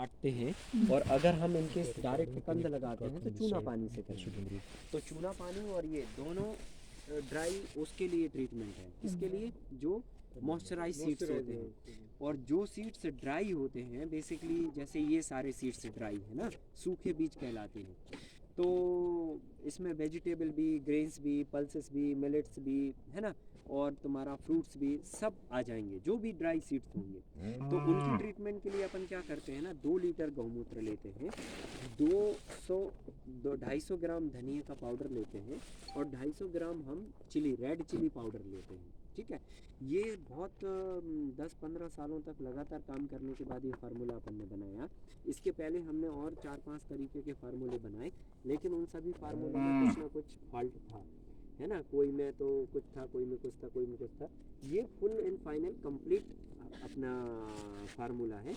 काटते हैं और अगर हम इनके डायरेक्ट कंद लगाते हैं तो चूना पानी से करेंगे। तो चूना पानी और ये दोनों ड्राई उसके लिए ट्रीटमेंट है। इसके लिए जो मॉइस्चराइज सीड्स होते हैं, और जो सीड्स ड्राई होते हैं बेसिकली, जैसे ये सारे सीड्स ड्राई है ना, सूखे बीज कहलाते हैं। तो इसमें वेजिटेबल भी, ग्रेन्स भी, पल्सेस भी, मिलेट्स भी है ना, और तुम्हारा फ्रूट्स भी सब आ जाएंगे जो भी ड्राई सीड्स होंगे। तो उनकी ट्रीटमेंट के लिए अपन क्या करते हैं ना, 2 लीटर गौमूत्र लेते हैं, 250 ग्राम धनिया का पाउडर लेते हैं, और 250 ग्राम हम रेड चिली पाउडर लेते हैं। ठीक है, ये बहुत 10-15 सालों तक लगातार काम करने के बाद ये फार्मूला अपन ने बनाया। इसके पहले हमने और 4-5 तरीके के फार्मूले बनाए, लेकिन उन सभी फार्मूले में कुछ ना कुछ फॉल्ट था, है ना। कोई में तो कुछ था, कोई में कुछ था, कोई में कुछ था। ये फुल एंड फाइनल कंप्लीट अपना फार्मूला है।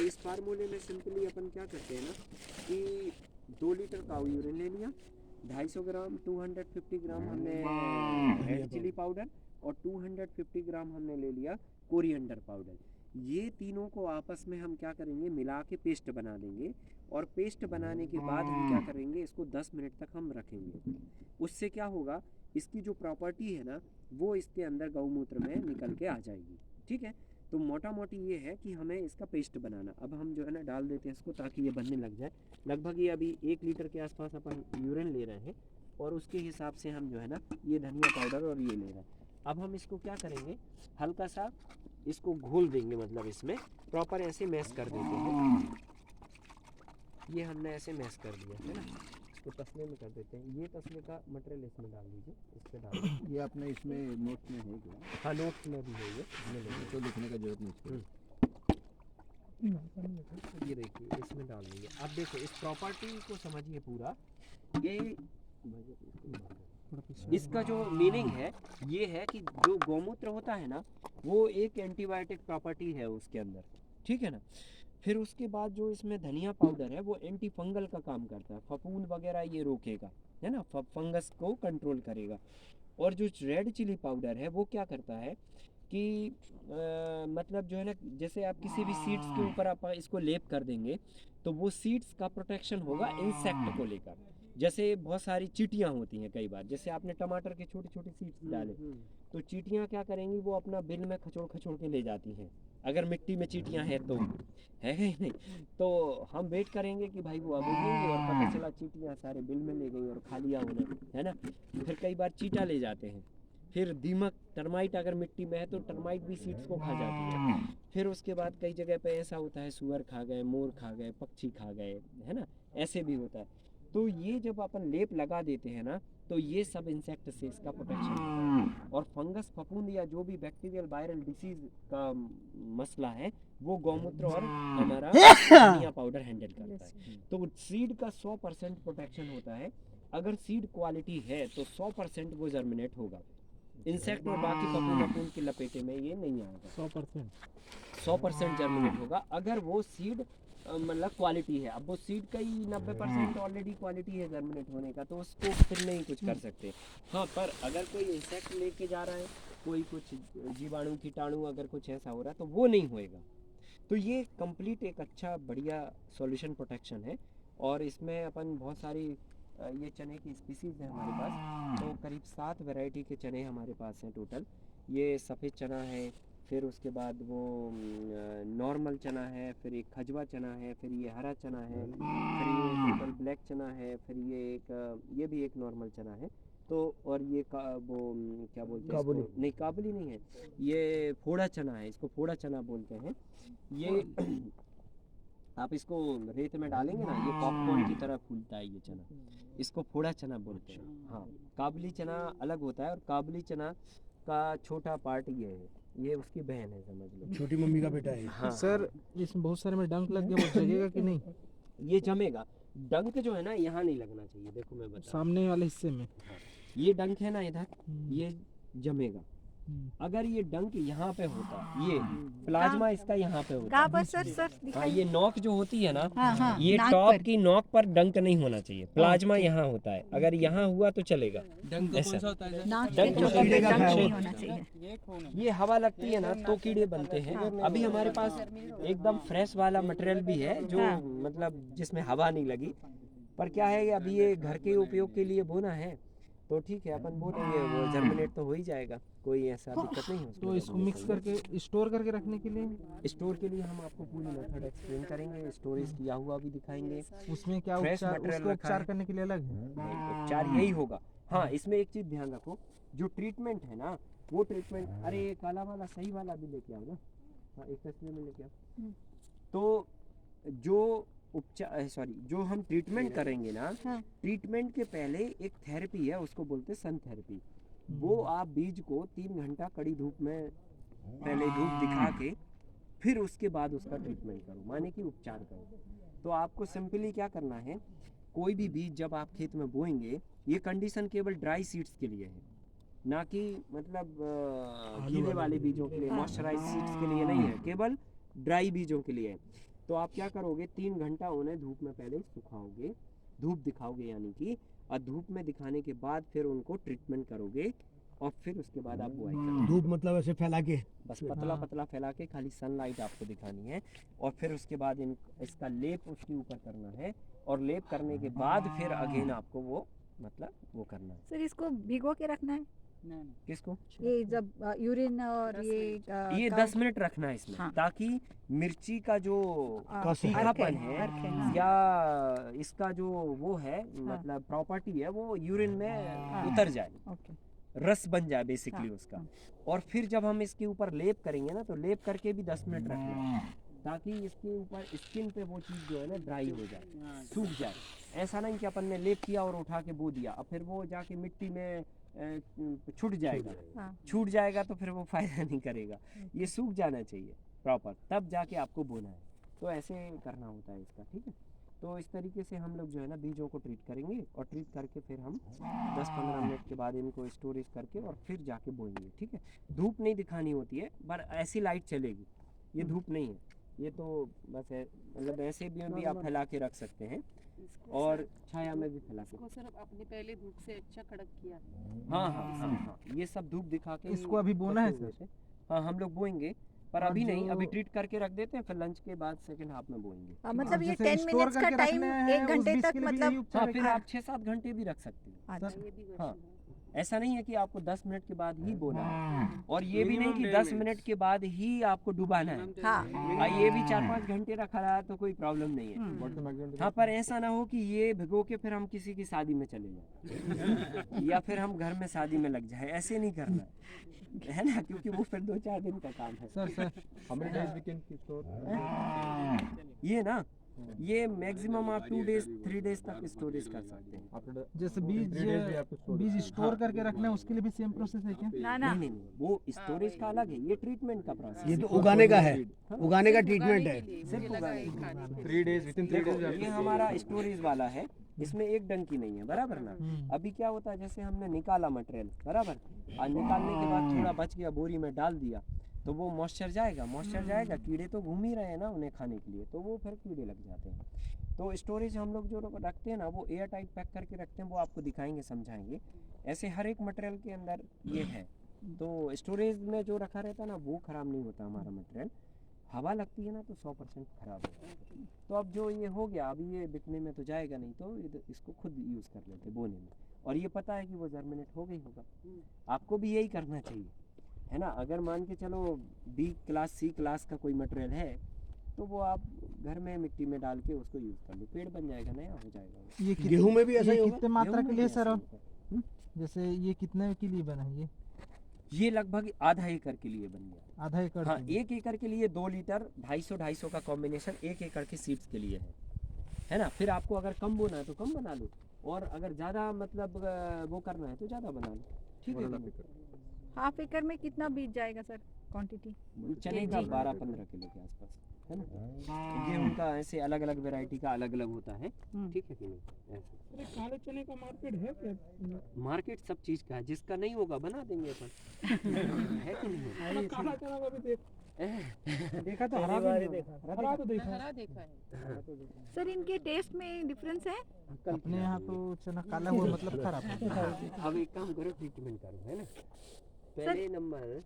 इस फार्मूले में सिंपली अपन क्या करते हैं ना कि 2 लीटर काऊ यूरिन ले लिया, 250 ग्राम 250 ग्राम हमने रेड चिली पाउडर, और 250 ग्राम हमने ले लिया कोरिएंडर पाउडर। ये तीनों को आपस में हम क्या करेंगे, मिला के पेस्ट बना देंगे, और पेस्ट बनाने के बाद हम क्या करेंगे, इसको 10 मिनट तक हम रखेंगे। उससे क्या होगा, इसकी जो प्रॉपर्टी है ना वो इसके अंदर गौमूत्र में निकल के आ जाएगी। ठीक है, तो मोटा मोटी ये है कि हमें इसका पेस्ट बनाना। अब हम जो है ना डाल देते हैं इसको ताकि ये बनने लग जाए। लगभग ये अभी 1 लीटर के आसपास अपन यूरिन ले रहे हैं, और उसके हिसाब से हम जो है ना ये धनिया पाउडर और ये ले रहे हैं। अब हम इसको क्या करेंगे, हल्का सा इसको घोल देंगे, मतलब इसमें प्रॉपर ऐसे मैश कर देते हैं। ये हमने ऐसे मैश कर दिया है ना, इसको तसले में कर देते हैं। ये तसले का मटेरियल इसमें डाल दीजिए, इस पर डाल दीजिए। ये अपने इसमें नोट में है क्या? हाँ, नोट्स में भी है ये, तो लिखने का जरूरत नहीं। ये देखिए इसमें डाल दीजिए। अब देखो इस प्रॉपर्टी को समझिए पूरा। ये इसका जो मीनिंग है ये है कि जो गौमूत्र होता है ना वो एक एंटीबायोटिक प्रॉपर्टी है उसके अंदर। ठीक है ना। फिर उसके बाद जो इसमें धनिया पाउडर है वो एंटी फंगल का काम करता है, फफूंद वगैरह ये रोकेगा, है ना, फंगस को कंट्रोल करेगा। और जो रेड चिली पाउडर है वो क्या करता है कि मतलब जो है ना, जैसे आप किसी भी सीड्स के ऊपर आप इसको लेप कर देंगे तो वो सीड्स का प्रोटेक्शन होगा इंसेक्ट को लेकर। जैसे बहुत सारी चींटियां होती हैं कई बार, जैसे आपने टमाटर के छोटे छोटे सीड्स डाले तो चींटियां क्या करेंगी, वो अपना बिल में खचोड़ खचोड़ के ले जाती हैं, अगर मिट्टी में चींटियां हैं तो, है नहीं। तो हम वेट करेंगे कि भाई वो अब उगेंगे, और पता चला चींटियां सारे बिल में ले गई और खा लिया उन्हें, है ना। फिर कई बार चींटा ले जाते हैं। फिर दीमक, टर्माइट अगर मिट्टी में है तो टर्माइट भी सीड्स को खा जाती है। फिर उसके बाद कई जगह पे ऐसा होता है, सुअर खा गए, मोर खा गए, पक्षी खा गए, है ना, ऐसे भी होता है। तो ये जब अपन लेप लगा देते हैं ना तो ये सब इंसेक्ट से इसका प्रोटेक्शन होता है। और फंगस, फफूंद या जो भी बैक्टीरियल वायरल डिसीज का मसला है वो गौमूत्र और हमारा धनिया पाउडर हैंडल करता है। तो सीड का 100% प्रोटेक्शन होता है। अगर सीड क्वालिटी है तो 100% वो जर्मिनेट होगा। इंसेक्ट और बाकी फफूंद की लपेटे में ये नहीं आएगा। 100% जर्मिनेट होगा अगर वो सीड मतलब क्वालिटी है। अब वो सीड का ही 90% ऑलरेडी क्वालिटी है जर्मिनेट होने का, तो उसको फिर नहीं कुछ कर सकते। हाँ, पर अगर कोई इंसेक्ट लेके जा रहा है, कोई कुछ जीवाणु कीटाणु अगर कुछ ऐसा हो रहा है तो वो नहीं होएगा। तो ये कंप्लीट एक अच्छा बढ़िया सॉल्यूशन प्रोटेक्शन है। और इसमें अपन बहुत सारी ये चने की स्पीसीज़ है हमारे पास, तो करीब 7 वैरायटी के चने हमारे पास हैं टोटल। ये सफ़ेद चना है, फिर उसके बाद वो नॉर्मल चना है, फिर एक खजवा चना है, फिर ये हरा चना है, फिर ये सिंपल ब्लैक चना है, फिर ये भी एक नॉर्मल चना है। तो और ये वो क्या बोलते हैं इसको, नहीं काबुली नहीं है, ये फोड़ा चना है, इसको फोड़ा चना बोलते हैं। ये आप इसको रेत में डालेंगे ना, ये पॉपकॉर्न की तरह फूलता है ये चना, इसको फोड़ा चना बोलते हैं। हाँ, काबुली चना अलग होता है, और काबुली चना का छोटा पार्ट ये है, ये उसकी बहन है, समझ लो, छोटी मम्मी का बेटा है। हाँ। सर इसमें बहुत सारे में डंक लग गया, वो जगेगा कि नहीं? ये जमेगा। डंक जो है ना यहाँ नहीं लगना चाहिए, देखो मैं बता, सामने वाले हिस्से में ये डंक है ना इधर, ये जमेगा, अगर ये डंक यहाँ पे होता, ये प्लाज्मा इसका यहाँ पे होता, कहाँ पर सर हाँ, दिखाइए। ये नोक जो होती है ना, हाँ हाँ ये नाक टॉप पर। की नोक पर डंक नहीं होना चाहिए, प्लाज्मा यहाँ होता है, अगर यहाँ हुआ तो चलेगा। डंक ऐसा। कौन सा होता है सर? नाक के डंक जो चोटी पे कीड़े का डंक है, नहीं वो- होना चाहिए। ये हवा लगती है ना तो कीड़े बनते हैं। अभी हमारे पास एकदम फ्रेश वाला मटेरियल भी है जो हाँ। मतलब जिसमें हवा नहीं लगी, पर क्या है अभी ये घर के उपयोग के लिए बोना है तो ठीक है, अपन बो देंगे, वो जर्मिनेट तो हो ही जाएगा, कोई ऐसा दिक्कत नहीं है उसमें। तो इसको मिक्स करके स्टोर करके रखने के लिए स्टोर के लिए हम आपको पूरी मेथड एक्सप्लेन करेंगे, स्टोरेज किया हुआ भी दिखाएंगे। उसमें क्या Fresh उपचार, material उसको रखा उपचार है। करने के लिए अलग है? नहीं, उपचार यही होगा। हाँ, इसमें एक चीज ध्यान रखो, जो ट्रीटमेंट है ना वो ट्रीटमेंट, अरे ये काला वाला सही वाला भी लेके आओ ना, हाँ एक तस्वीर में लेके आओ। तो जो उपचार सॉरी जो हम ट्रीटमेंट करेंगे ना, हाँ। ट्रीटमेंट के पहले एक थेरेपी है, उसको बोलते हैं सन थेरेपी। वो आप बीज को 3 घंटा कड़ी धूप में पहले धूप दिखा के फिर उसके बाद उसका ट्रीटमेंट करो, माने कि उपचार करो। तो आपको सिंपली क्या करना है, कोई भी बीज जब आप खेत में बोएंगे, ये कंडीशन केवल ड्राई सीड्स के लिए है, ना कि मतलब गीले वाले बीजों के लिए, मॉइस्चराइज सीड्स के लिए नहीं है, केवल ड्राई बीजों के लिए है। तो आप क्या करोगे, 3 घंटा उन्हें धूप में पहले सुखाओगे, धूप दिखाओगे यानी कि, और धूप में दिखाने के बाद फिर उनको ट्रीटमेंट करोगे और फिर उसके बाद आप बुआई करोगे। धूप मतलब ऐसे फैला के बस पतला पतला फैला के खाली सनलाइट आपको दिखानी है, और फिर उसके बाद इसका लेप उसके ऊपर करना है, और लेप करने के बाद फिर अगेन आपको वो मतलब वो करना है। सर इसको भिगो के रखना है, किसको? ये जब यूरिन और ये ये 10 मिनट रखना है इसमें, हाँ। ताकि मिर्ची का जो तीखापन है हाँ। या इसका जो वो है मतलब प्रॉपर्टी है वो यूरिन में उतर जाए, ओके। रस बन जाए बेसिकली हाँ, उसका। हाँ। और फिर जब हम इसके ऊपर लेप करेंगे ना, तो लेप करके भी 10 मिनट रखें, ताकि इसके ऊपर स्किन पे वो चीज़ जो है ना ड्राई हो जाए, सूख जाए। ऐसा नहीं कि अपन ने लेप किया और उठा के बो दिया, अब फिर वो जाके मिट्टी में छूट जाएगा, हाँ। छूट जाएगा तो फिर वो फायदा नहीं करेगा। ये सूख जाना चाहिए प्रॉपर, तब जाके आपको बोना है। तो ऐसे करना होता है इसका, ठीक है। तो इस तरीके से हम लोग जो है ना बीजों को ट्रीट करेंगे, और ट्रीट करके फिर हम 10-15 मिनट के बाद इनको स्टोरेज करके और फिर जाके बोएंगे, ठीक है। धूप नहीं दिखानी होती है, पर ऐसी लाइट चलेगी, ये धूप नहीं है, ये तो बस मतलब ऐसे भी आप फैला के रख सकते हैं और छाया में भी फैला सकते इसको सर आपने पहले धूप से अच्छा कड़क किया। हैं। हाँ हाँ हाँ हाँ, ये सब धूप दिखा के इसको अभी बोना है रखे हुए सर? थे। हाँ, हम लोग बोएंगे, पर और अभी नहीं, जो- अभी ट्रीट करके रख देते हैं, फिर लंच के बाद सेकंड हाफ में बोएंगे। मतलब ये जैसे 10 स्टोर मिनट्स का करके टाइम, रखना है, 1 उस घंटे बीज तक के लिए भी मतलब यही उपचार हाँ, है फिर क्या? आप 6-7 घंटे भी रख सकते हैं। अच्छा। ये भी हाँ। वर्षन है। ऐसा नहीं है कि आपको 10 मिनट के बाद ही बोना है, और ये भी नहीं कि 10 मिनट के बाद ही आपको डुबाना है। हाँ। ये भी 4-5 घंटे रखा रहा तो कोई प्रॉब्लम नहीं है। हाँ, पर ऐसा ना हो कि ये भिगो के फिर हम किसी की शादी में चले जाएं या फिर हम घर में शादी में लग जाए, ऐसे नहीं करना है ना, क्योंकि वो फिर 2-4 दिन का काम है। सर ये ना, ये मैक्सिमम आप 2 डेज 3 डेज तक स्टोरेज कर सकते हैं। जैसे बीज स्टोर करके रखना है, उसके लिए भी सेम प्रोसेस है क्या? ना ना नहीं, वो स्टोरेज का अलग है, ये ट्रीटमेंट का प्रोसेस ये तो उगाने का है, हाँ। उगाने का सिर्फ ट्रीटमेंट उगाने है। के लिए, सिर्फ मुझे लगा उगाने एक के खाने के लिए। 3 days, within 3 देखो, days ये हमारा स्टोरेज वाला है, इसमें एक डंकी नहीं है, बराबर ना। हम्म। अभी क्या होता है, जैसे हमने निकाला मटेरियल, बराबर, और निकालने के बाद थोड़ा बच गया, बोरी में डाल दिया, तो वो मॉइस्चर जाएगा, कीड़े तो घूम ही रहे हैं ना उन्हें खाने के लिए, तो वो फिर कीड़े लग जाते हैं। तो स्टोरेज हम लोग जो रखते हैं ना, वो एयर टाइट पैक करके रखते हैं, वो आपको दिखाएंगे, समझाएंगे। ऐसे हर एक मटेरियल के अंदर ये है। तो स्टोरेज में जो रखा रहता है ना, वो ख़राब नहीं होता हमारा मटेरियल। हवा लगती है ना तो 100% ख़राब हो जाता है। तो अब जो ये हो गया, अभी ये बिकने में तो जाएगा नहीं, तो इसको खुद यूज़ कर लेते बोने में, और ये पता है कि वो जर्मिनेट हो गई होगा। आपको भी यही करना चाहिए, है ना। अगर मान के चलो B क्लास C क्लास का कोई मटेरियल है, तो वो आप घर में मिट्टी में डाल के उसको यूज़ कर लो, पेड़ बन जाएगा, नया हो जाएगा। ये गेहूं में भी ऐसा ही होगा? कितने मात्रा गेहूं के में लिए भी सर? ऐसा और ही होगा। जैसे ये कितने के लिए बना है? ये लगभग आधा एकड़ के लिए बन गया। आधा एकड़? हाँ, के लिए? 1 एकड़ के लिए 2 लीटर 250 का कॉम्बिनेशन 1 एकड़ के सीड्स के लिए है ना। फिर आपको अगर कम बोना है तो कम बना लो, और अगर ज़्यादा मतलब वो करना है तो ज़्यादा बना लो, ठीक है। हाफ एकड़ में कितना बीज जाएगा सर, क्वांटिटी? चने का 12-15 किलो के आसपास। है ना। ये उनका ऐसे अलग अलग वैरायटी का अलग अलग होता है, ठीक है कि नहीं। ऐसे काले चने का मार्केट है क्या? मार्केट सब चीज़ का है, जिसका नहीं होगा बना देंगे अपन है कि नहीं। काला चना का भी देखा तो पहली हरा बार भी ही नहीं देखा। देखा। हरा तो देखा है। हरा देखा है। सर इनके टेस्ट में डिफरेंस है? अपने यहाँ तो चना काला हुआ मतलब खराब। अब एक काम करो, ट्रीटमेंट करो, है ना। पहले नंबर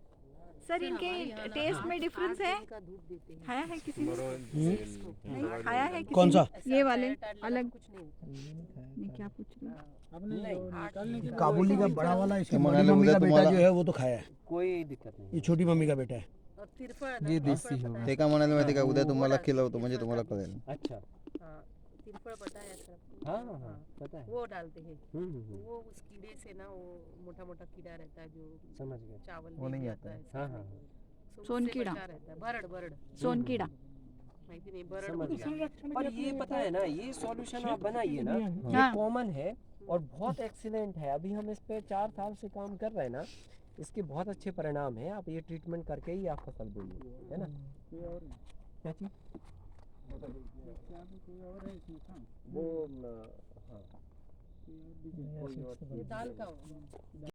सर इनके हमारे यहाँ ना टेस्ट में डिफरेंस है? 8 दिन का दूध देते हैं। खाया है किसी ने? नहीं खाया है किसी कौन ने? सा? ये वाले टाइट अलग कुछ नहीं होता। मैं क्या पूछ रही हूँ? नहीं, काबुली का बड़ा वाला इसकी ये बड़ी मंगाने मम्मी बोला का बेटा तुम्हारा- जो है वो तो खाया है, कोई दिक्कत नहीं। ये छोटी मम्मी का बेटा है। और तिरफळ ये ना, देसी तिरफळ होगा। पता ते का म्हणाले माहिती का, उद्या वो तुम्हाला डालते खिलवतो हैं, म्हणजे तिरफळ तुम्हाला डालते कळेल. अच्छा, हैं। हाँ, तिरफळ पता है सर आपको? हाँ हाँ हाँ, पता है। वो डालते हैं। हम्म। वो उस कीड़े से ना, वो मोटा मोटा कीड़ा रहता है जो समझ गए। चावल वो में नहीं भी आता है। हाँ साथ हाँ में। हाँ, So सोन उससे कीड़ा। बचा रहता है। बरड बरड सोनकीड़ा। माहिती नहीं, बरड समझ बोलते हैं। पर ये पता है ना, ये सॉल्यूशन आप बनाइए ना, ये हाँ। कॉमन है और बहुत एक्सीलेंट है। अभी हम इस पे 4 साल से काम कर रहे हैं ना, इसके बहुत अच्छे परिणाम हैं। आप ये ट्रीटमेंट करके ही आप फसल बोइए, है ना। क्या चीज़ वो हाँ ये दाल का होगा।